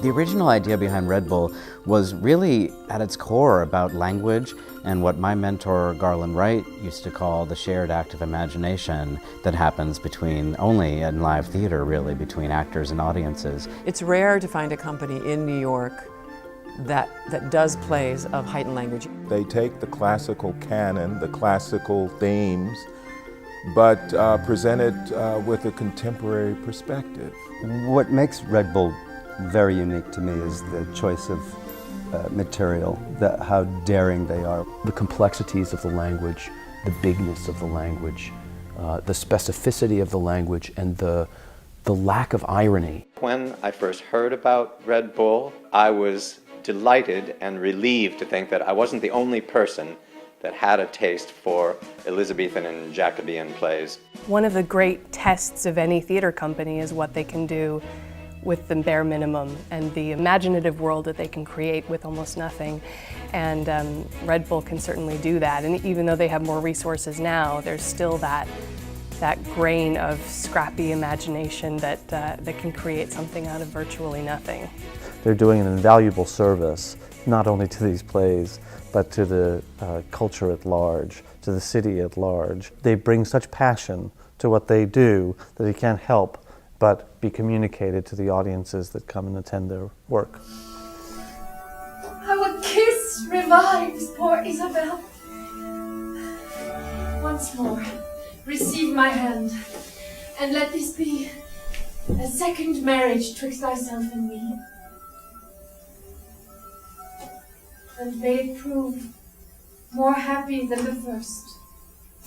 The original idea behind Red Bull was really, at its core, about language and what my mentor, Garland Wright, used to call the shared act of imagination that happens only in live theater, really, between actors and audiences. It's rare to find a company in New York that does plays of heightened language. They take the classical canon, the classical themes, but present it with a contemporary perspective. What makes Red Bull very unique to me is the choice of material, how daring they are. The complexities of the language, the bigness of the language, the specificity of the language, and the lack of irony. When I first heard about Red Bull, I was delighted and relieved to think that I wasn't the only person that had a taste for Elizabethan and Jacobean plays. One of the great tests of any theater company is what they can do with the bare minimum and the imaginative world that they can create with almost nothing. And Red Bull can certainly do that. And even though they have more resources now, there's still that grain of scrappy imagination that can create something out of virtually nothing. They're doing an invaluable service, not only to these plays, but to the culture at large, to the city at large. They bring such passion to what they do that it can't help but be communicated to the audiences that come and attend their work. Our kiss revives poor Isabel. Once more, receive my hand, and let this be a second marriage twixt thyself and me. And may it prove more happy than the first.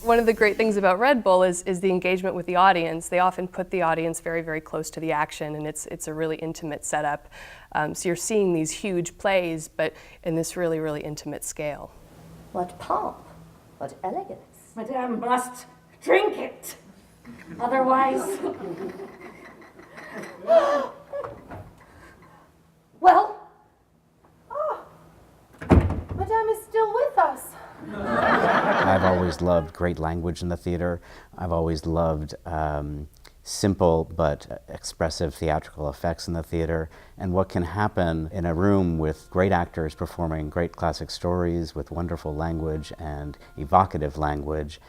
One of the great things about Red Bull is the engagement with the audience. They often put the audience very, very close to the action, and it's a really intimate setup. So you're seeing these huge plays, but in this really, really intimate scale. What pomp, what elegance. Madame must drink it, otherwise... Well? Madame is still with us. I've always loved great language in the theater. I've always loved simple but expressive theatrical effects in the theater, and what can happen in a room with great actors performing great classic stories with wonderful language and evocative language,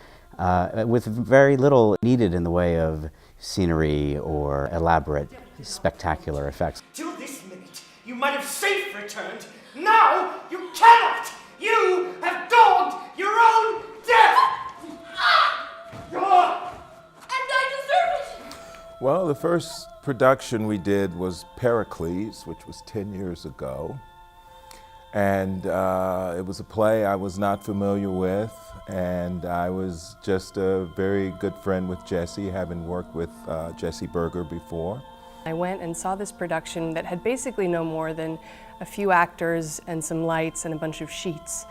with very little needed in the way of scenery or elaborate, spectacular effects. Till this minute, you might have safe returned. Now you cannot! You have dogged your own death! And I deserve it! Well, the first production we did was Pericles, which was 10 years ago. And it was a play I was not familiar with, and I was just a very good friend with Jesse, having worked with Jesse Berger before. I went and saw this production that had basically no more than a few actors and some lights and a bunch of sheets.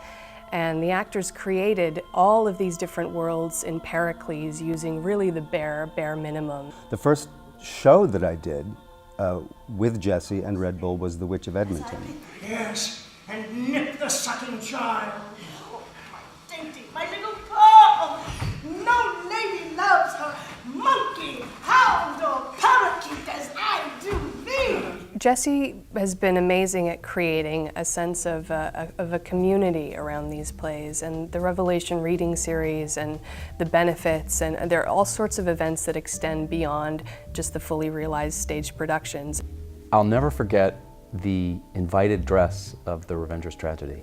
And the actors created all of these different worlds in Pericles using really the bare minimum. The first show that I did with Jesse and Red Bull was The Witch of Edmonton. Yes, and nip the sucking child. Oh, my dainty, my little pearl. No lady loves her monkey, hound, or parakeet as I do thee. Jesse has been amazing at creating a sense of a community around these plays, and the Revelation reading series and the benefits, and there are all sorts of events that extend beyond just the fully realized stage productions. I'll never forget the invited dress of the Revenger's Tragedy.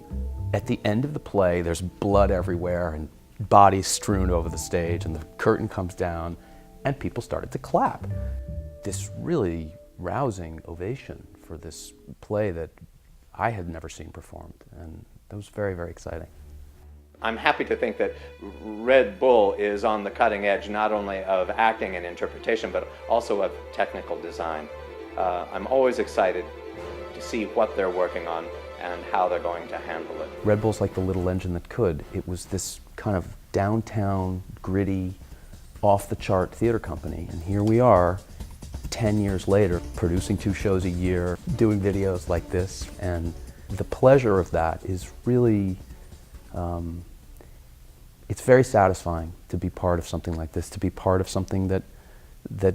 At the end of the play, there's blood everywhere and bodies strewn over the stage, and the curtain comes down, and people started to clap. This really rousing ovation for this play that I had never seen performed, and that was very, very exciting. I'm happy to think that Red Bull is on the cutting edge not only of acting and interpretation, but also of technical design. I'm always excited to see what they're working on and how they're going to handle it. Red Bull's like the little engine that could. It was this kind of downtown, gritty, off-the-chart theater company, and here we are 10 years later, producing 2 shows a year, doing videos like this, and the pleasure of that is really, it's very satisfying to be part of something like this, to be part of something that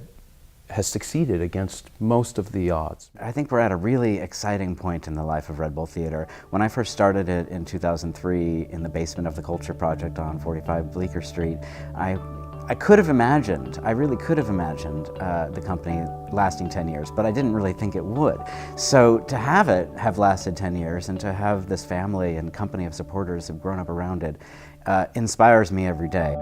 has succeeded against most of the odds. I think we're at a really exciting point in the life of Red Bull Theater. When I first started it in 2003 in the basement of the Culture Project on 45 Bleecker Street, I could have imagined, I really could have imagined the company lasting 10 years, but I didn't really think it would. So to have it have lasted 10 years and to have this family and company of supporters who've grown up around it inspires me every day.